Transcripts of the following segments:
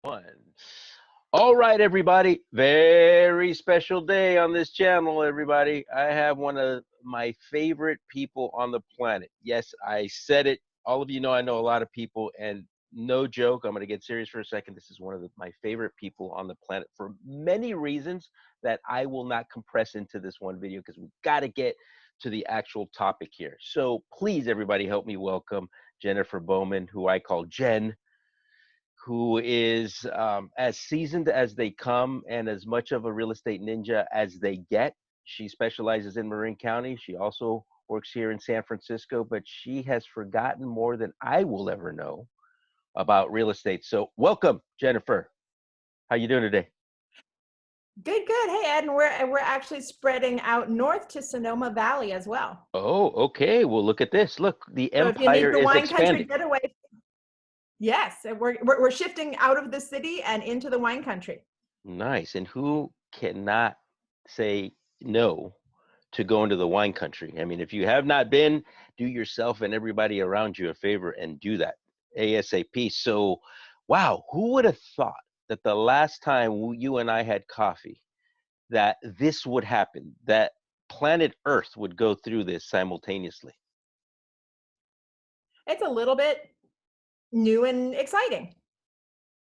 One. All right, everybody. Very special day on this channel, everybody. I have one of my favorite people on the planet. Yes, I said it. All of you know I know a lot of people, and no joke, I'm going to get serious for a second. This is one of my favorite people on the planet for many reasons that I will not compress into this one video because we've got to get to the actual topic here. So please, everybody, help me welcome Jennifer Bowman, who I call Jen, who is as seasoned as they come and as much of a real estate ninja as they get. She specializes in Marin County. She also works here in San Francisco, but she has forgotten more than I will ever know about real estate. So welcome, Jennifer. How you doing today? Good, good. Hey, Ed, and we're actually spreading out north to Sonoma Valley as well. Oh, okay. Well, look at this. Look, the So if you need empire the is wine country expanding. getaway, yes, we're shifting out of the city and into the wine country. Nice. And who cannot say no to go into the wine country? I mean, if you have not been, do yourself and everybody around you a favor and do that ASAP. So, wow, who would have thought that the last time you and I had coffee, that this would happen, that planet Earth would go through this simultaneously? It's a little bit new and exciting.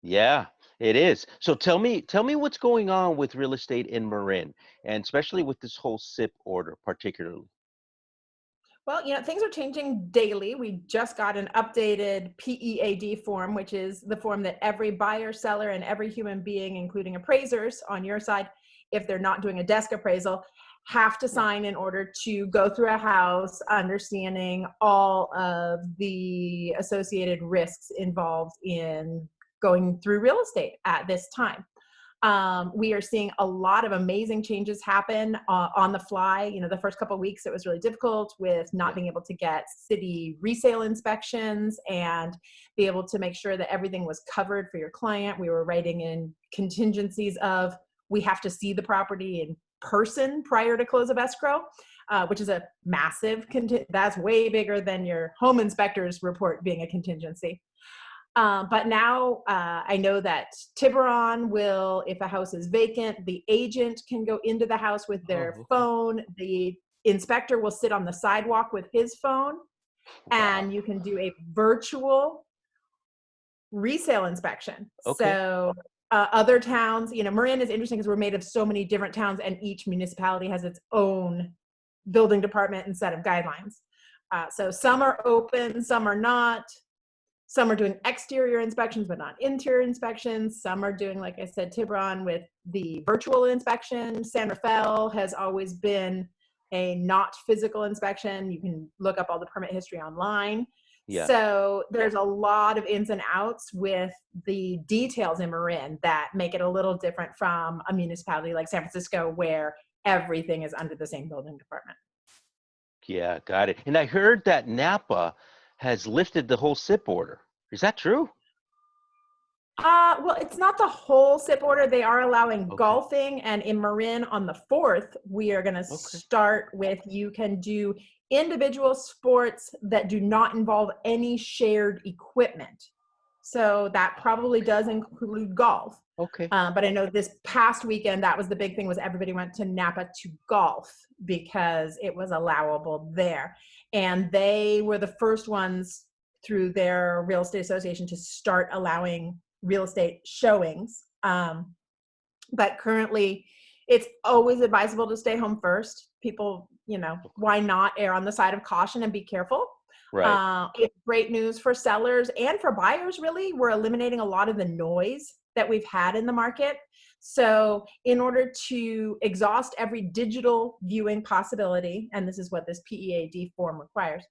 Yeah, it is. So tell me what's going on with real estate in Marin, and especially with this whole SIP order, particularly. Well, things are changing daily. We just got an updated PEAD form, which is the form that every buyer, seller, and every human being, including appraisers on your side, if they're not doing a desk appraisal, have to Yeah. sign in order to go through a house, understanding all of the associated risks involved in going through real estate at this time. We are seeing a lot of amazing changes happen on the fly. The first couple of weeks it was really difficult with not Yeah. being able to get city resale inspections and be able to make sure that everything was covered for your client. We were writing in contingencies of we have to see the property in person prior to close of escrow, which is a massive, that's way bigger than your home inspector's report being a contingency. But now I know that Tiburon will, if a house is vacant, the agent can go into the house with their Oh, okay. phone. The inspector will sit on the sidewalk with his phone, Wow. and you can do a virtual resale inspection. Okay. So other towns, Marin is interesting because we're made of so many different towns, and each municipality has its own building department and set of guidelines. So some are open, some are not. Some are doing exterior inspections, but not interior inspections. Some are doing, like I said, Tiburon with the virtual inspection. San Rafael has always been a not physical inspection. You can look up all the permit history online. Yeah. So there's a lot of ins and outs with the details in Marin that make it a little different from a municipality like San Francisco, where everything is under the same building department. Yeah, got it. And I heard that Napa has lifted the whole SIP order. Is that true? Well, it's not the whole SIP order. They are allowing Okay. golfing, and in Marin on the 4th, we are going to Okay. start with you can do individual sports that do not involve any shared equipment. So that probably does include golf. Okay. But I know this past weekend, that was the big thing, was everybody went to Napa to golf because it was allowable there. And they were the first ones through their real estate association to start allowing real estate showings. But currently, it's always advisable to stay home first. People, Okay. why not err on the side of caution and be careful? Right. It's great news for sellers and for buyers, really. We're eliminating a lot of the noise that we've had in the market. So in order to exhaust every digital viewing possibility, and this is what this PEAD form requires,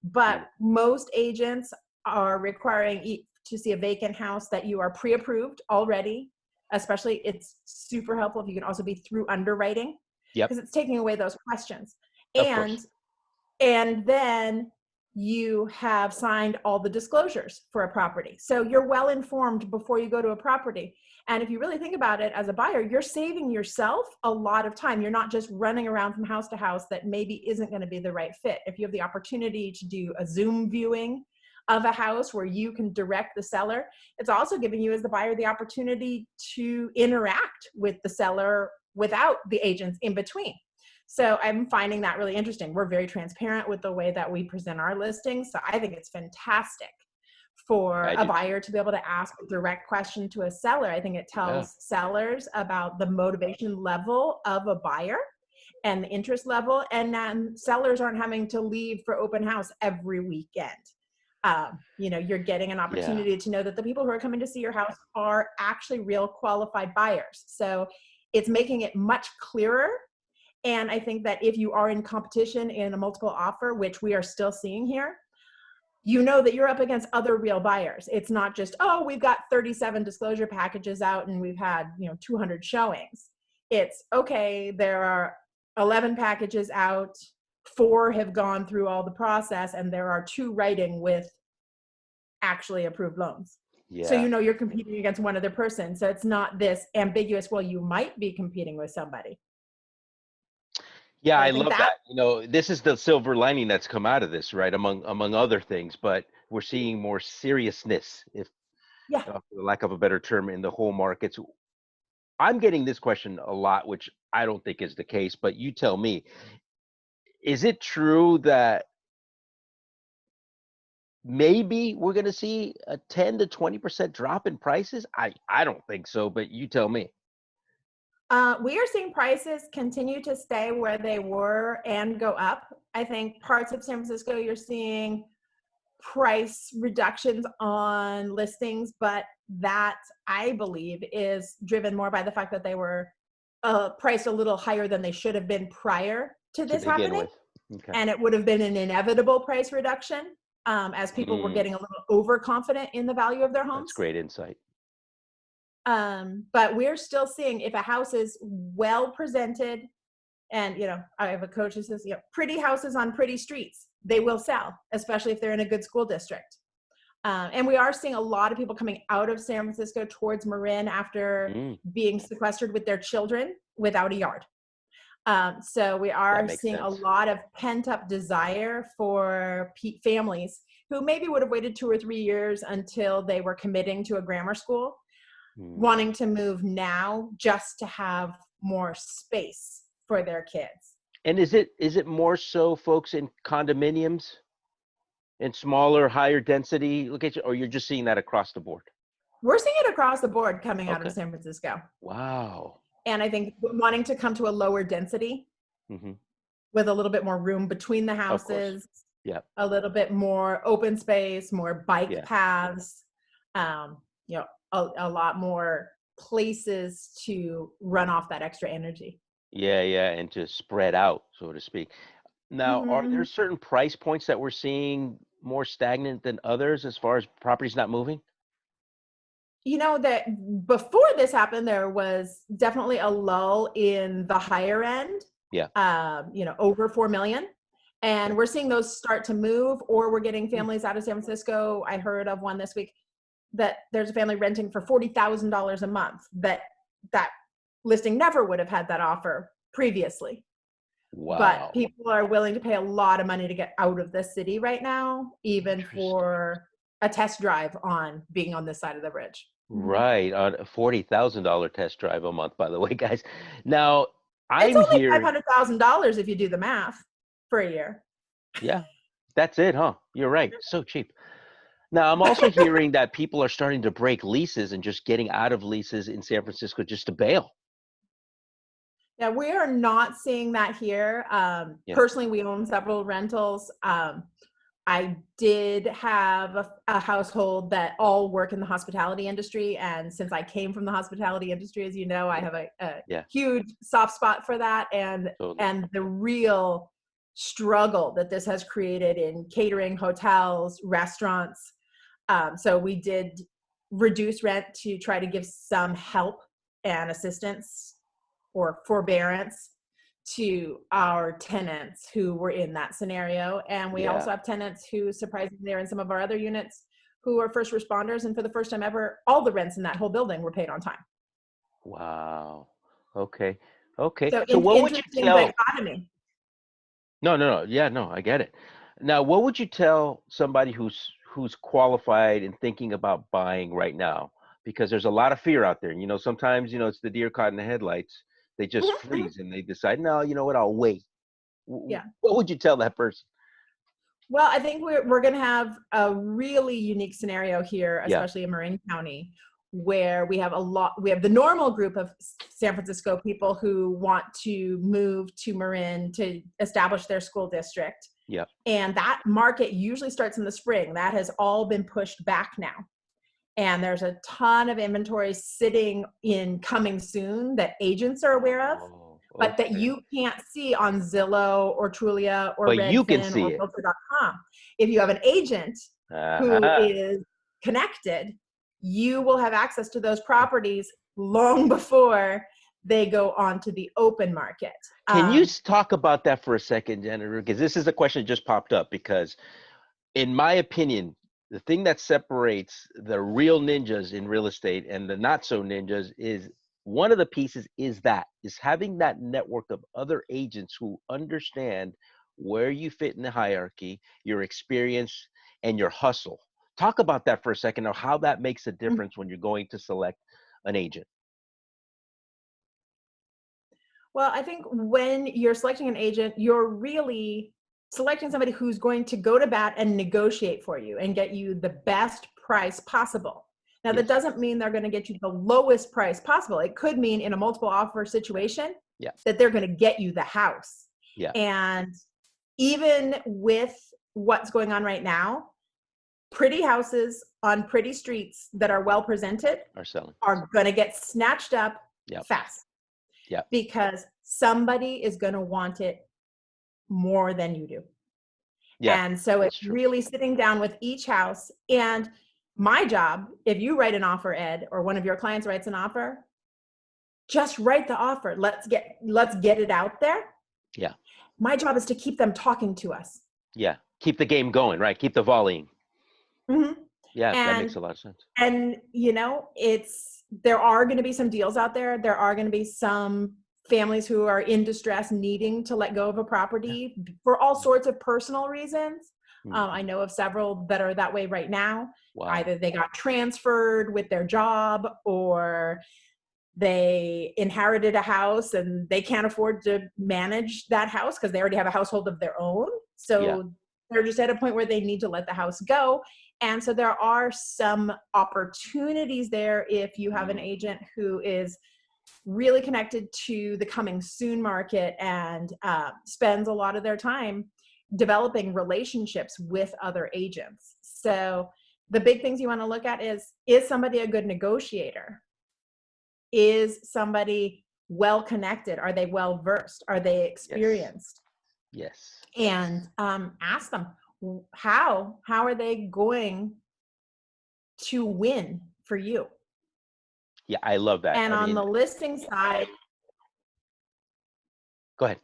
Mm. but most agents are requiring to see a vacant house that you are pre-approved already. Especially, it's super helpful if you can also be through underwriting, Yep. because it's taking away those questions. Of course. And then you have signed all the disclosures for a property. So you're well informed before you go to a property. And if you really think about it as a buyer, you're saving yourself a lot of time. You're not just running around from house to house that maybe isn't going to be the right fit. If you have the opportunity to do a Zoom viewing of a house where you can direct the seller. It's also giving you as the buyer the opportunity to interact with the seller without the agents in between. So I'm finding that really interesting. We're very transparent with the way that we present our listings. So I think it's fantastic for I a do too. buyer to be able to ask a direct question to a seller. I think it Yeah. tells sellers about the motivation level of a buyer and the interest level. And then sellers aren't having to leave for open house every weekend. You're getting an Yeah. opportunity to know that the people who are coming to see your house are actually real qualified buyers. So it's making it much clearer. And I think that if you are in competition in a multiple offer, which we are still seeing here, you know that you're up against other real buyers. It's not just, oh, we've got 37 disclosure packages out and we've had 200 showings. It's okay, there are 11 packages out, 4 have gone through all the process, and there are 2 writing with actually approved loans. So Yeah. you're competing against one other person. So it's not this ambiguous, well, you might be competing with somebody. Yeah, So I I think love that, that. This is the silver lining that's come out of this, right? Among other things, but we're seeing more seriousness, if yeah. for lack of a better term, in the whole markets. I'm getting this question a lot, which I don't think is the case, but you tell me. Is it true that maybe we're going to see a 10 to 20% drop in prices? I don't think so, but you tell me. We are seeing prices continue to stay where they were and go up. I think parts of San Francisco, you're seeing price reductions on listings, but that I believe is driven more by the fact that they were priced a little higher than they should have been prior to To this begin happening. with. Okay. And it would have been an inevitable price reduction as people were Mm, getting a little overconfident in the value of their that's homes. great insight. But we're still seeing if a house is well presented, and I have a coach who says, pretty houses on pretty streets, they will sell, especially if they're in a good school district. And we are seeing a lot of people coming out of San Francisco towards Marin after Mm, being sequestered with their children without a yard. So we that are makes seeing a sense. lot of pent up desire for families who maybe would have waited 2 or 3 years until they were committing to a grammar school, Mm. wanting to move now just to have more space for their kids. And is it more so folks in condominiums and smaller, higher density location, or you're just seeing that across the board? We're seeing it across the board coming out of Okay. San Francisco. Wow. And I think wanting to come to a lower density Hmm. with a little bit more room between the Of course. houses, Yeah. a little bit more open space, more bike Yeah. paths, um, a lot more places to run off that extra energy. Yeah. Yeah. And to spread out, so to speak. Now, are there Mm-hmm. certain price points that we're seeing more stagnant than others as far as properties not moving? That before this happened, there was definitely a lull in the higher end, Yeah. over 4 million. Okay. And we're seeing those start to move, or we're getting Hmm. families out of San Francisco. I heard of one this week that there's a family renting for $40,000 a month that listing never would have had that offer previously. But Wow. people are willing to pay a lot of money to get out of the city right now, even Interesting. for a test drive on being on this side of the bridge. Mhm. Right. On a $40,000 test drive a month, by the way, guys. Now, It's I'm only hearing, $500,000 if you do the math for a year. yeah, that's it, huh? You're right. So cheap. Now, I'm also hearing that people are starting to break leases and just getting out of leases in San Francisco just to bail. Yeah, we are not seeing that here. Yeah. Personally, we own several rentals. I did have a household that all work in the hospitality industry. And since I came from the hospitality industry, as you know, I Yeah. have a Yeah. huge soft spot for that. And, Totally. and the real struggle that this has created in catering, hotels, restaurants. So we did reduce rent to try to give some help and assistance or forbearance to our tenants who were in that scenario. And we Yeah. also have tenants who surprisingly are in some of our other units who are first responders. And for the first time ever, all the rents in that whole building were paid on time. Wow. Okay. Okay. So So what would you interesting tell? dichotomy. No, no, no. Yeah, no, I get it. Now, what would you tell somebody who's qualified and thinking about buying right now? Because there's a lot of fear out there. You know, sometimes, you know, it's the deer caught in the headlights. They just Mhm, mhm. freeze and they decide, no, you know what, I'll wait. Yeah. What would you tell that person? Well, I think we're going to have a really unique scenario here, Yeah, especially in Marin County, where we have the normal group of San Francisco people who want to move to Marin to establish their school district. yeah. And that market usually starts in the spring. That has all been pushed back now. And there's a ton of inventory sitting in coming soon that agents are aware of, Oh, but that okay. you can't see on Zillow or Trulia or But you can Redfin see or it. Realtor.com. If you have an agent who Uh-huh. is connected, you will have access to those properties long before they go onto the open market. Can you talk about that for a second, Jennifer? Because this is a question that just popped up. Because, in my opinion, the thing that separates the real ninjas in real estate and the not so ninjas is one of the pieces is having that network of other agents who understand where you fit in the hierarchy, your experience, and your hustle. Talk about that for a second, or how that makes a difference when you're going to select an agent. Well, I think when you're selecting an agent, you're really selecting somebody who's going to go to bat and negotiate for you and get you the best price possible. Now, that Yes. doesn't mean they're going to get you the lowest price possible. It could mean in a multiple offer situation Yeah. that they're going to get you the house. Yeah. And even with what's going on right now, pretty houses on pretty streets that are well presented Are selling. are going to get snatched up Yeah. fast Yeah. because somebody is going to want it more than you do. Yeah. And so it's That's true. really sitting down with each house. And my job, if you write an offer, Ed, or one of your clients writes an offer, just write the offer. Let's get it out there. Yeah. My job is to keep them talking to us. Yeah. Keep the game going, right? Keep the volleying. Mhm. Yeah, that makes And a lot of sense. you know, there are going to be some deals out there. There are going to be some families who are in distress needing to let go of a Yeah. property for all sorts of personal reasons. I Mhm. know of several that are that way right now. Wow. Either they got transferred with their job, or they inherited a house and they can't afford to manage that house because they already have a household of their own. Yeah. So they're just at a point where they need to let the house go. And so there are some opportunities there if you have an Mm. agent who is really connected to the coming soon market and spends a lot of their time developing relationships with other agents. So the big things you want to look at is somebody a good negotiator? Is somebody well connected? Are they well versed? Are they Yes. experienced? Yes. And ask them how are they going to win for you? Yeah, I love that. And I on mean, the listing side, go ahead.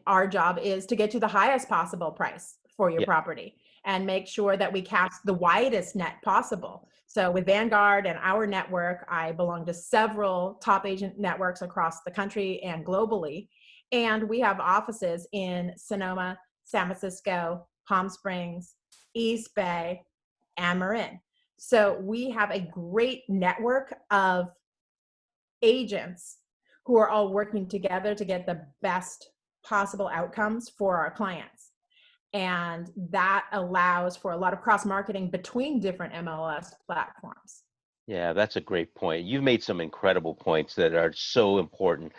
our job is to get you the highest possible price for your Yeah. property and make sure that we cast the widest net possible. So with Vanguard and our network, I belong to several top agent networks across the country and globally. And we have offices in Sonoma, San Francisco, Palm Springs, East Bay, and Marin. So we have a great network of agents who are all working together to get the best possible outcomes for our clients. And that allows for a lot of cross marketing between different MLS platforms. Yeah, that's a great point. You've made some incredible points that are so important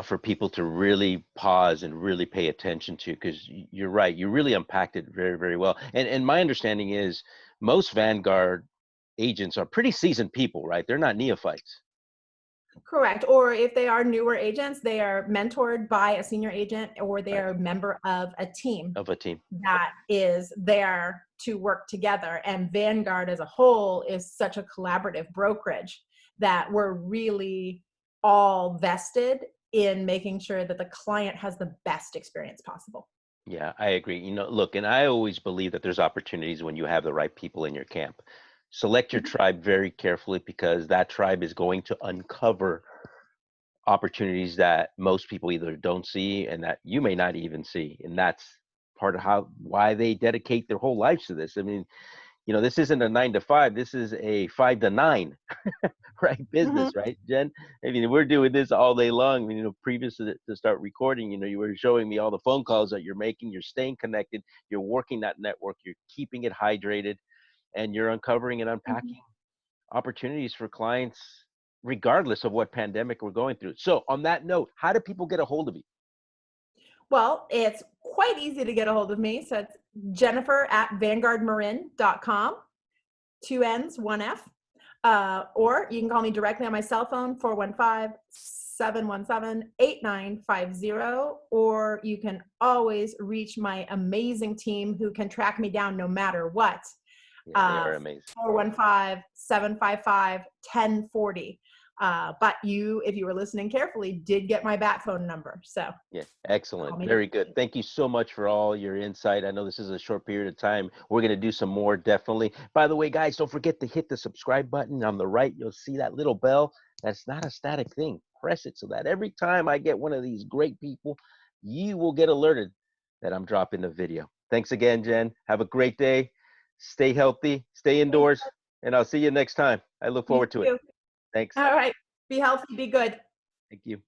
for people to really pause and really pay attention to, because you're right. You really unpacked it very, very well. And my understanding is most Vanguard agents are pretty seasoned people, right? They're not neophytes. Correct. Or if they are newer agents, they are mentored by a senior agent or they Right. are a member of a team Of a team. that is there to work together. And Vanguard as a whole is such a collaborative brokerage that we're really all vested in making sure that the client has the best experience possible. Yeah, I agree. You know, look, and I always believe that there's opportunities when you have the right people in your camp. Select your Mhm. tribe very carefully, because that tribe is going to uncover opportunities that most people either don't see and that you may not even see. And that's part of why they dedicate their whole lives to this. I mean, this isn't a 9 to 5. This is a 5 to 9, right? Mhm. Business, right, Jen? I mean, we're doing this all day long. I mean, previous to start recording, you were showing me all the phone calls that you're making. You're staying connected. You're working that network. You're keeping it hydrated, and you're uncovering and Mhm. unpacking opportunities for clients, regardless of what pandemic we're going through. So, on that note, how do people get a hold of you? Well, it's quite easy to get a hold of me. So it's Jennifer@vanguardmarin.com, 2 N's, 1 F. Or you can call me directly on my cell phone, 415-717-8950. Or you can always reach my amazing team who can track me down no matter what. Yeah, they are amazing. 415-755-1040. But if you were listening carefully, did get my bat phone number. So Yeah, call excellent. me Very good. directly. Thank you so much for all your insight. I know this is a short period of time. We're going to do some more, definitely. By the way, guys, don't forget to hit the subscribe button on the right. You'll see that little bell. That's not a static thing. Press it so that every time I get one of these great people, you will get alerted that I'm dropping the video. Thanks again, Jen. Have a great day. Stay healthy, stay Thanks. indoors, and I'll see you next time. I look You forward to it. too. Thanks. All right. Be healthy, be good. Thank you.